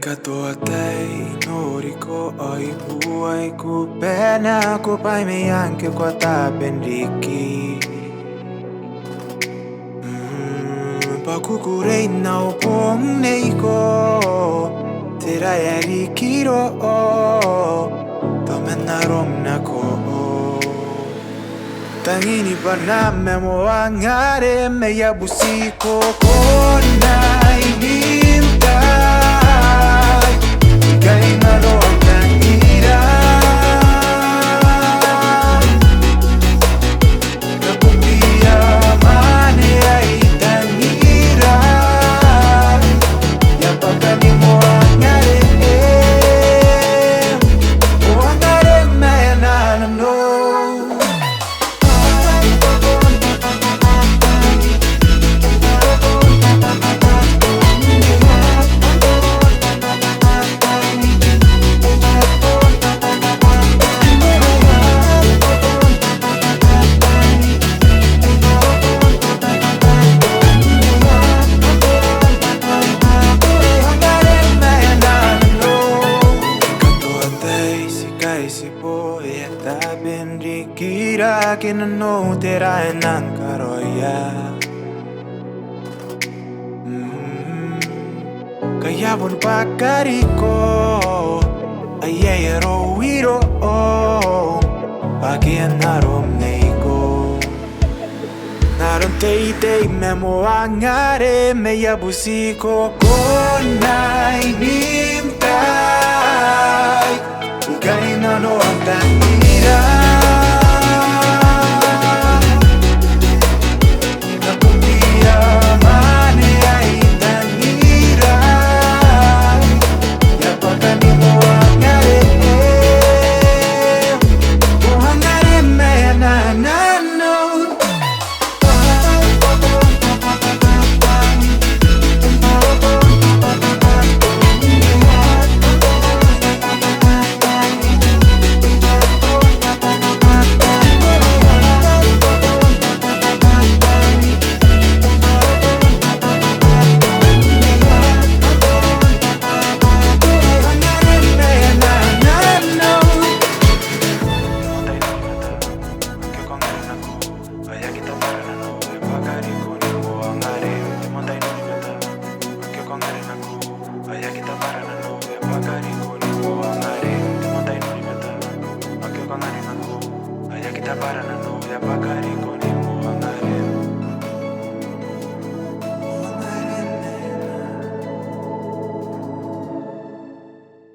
Ikatoatay noriko ai buai ku pena ku pai me anche kwa ta pendiki. Pakukurei nau pong neiko tera yari kiro tamenarom nako tangini paname mo angare me yabusiko konai nimtai kai nalo tangira nakumbia mane ai tangira yapakani mo angare o angare me nanano. Kira kina no tera enankaroya kaya bon pakariko ayero wiro pagi narom neiko naron teite memo angare me yabusiko konai nimtai ukaina no antangira. Para na nube, apagare con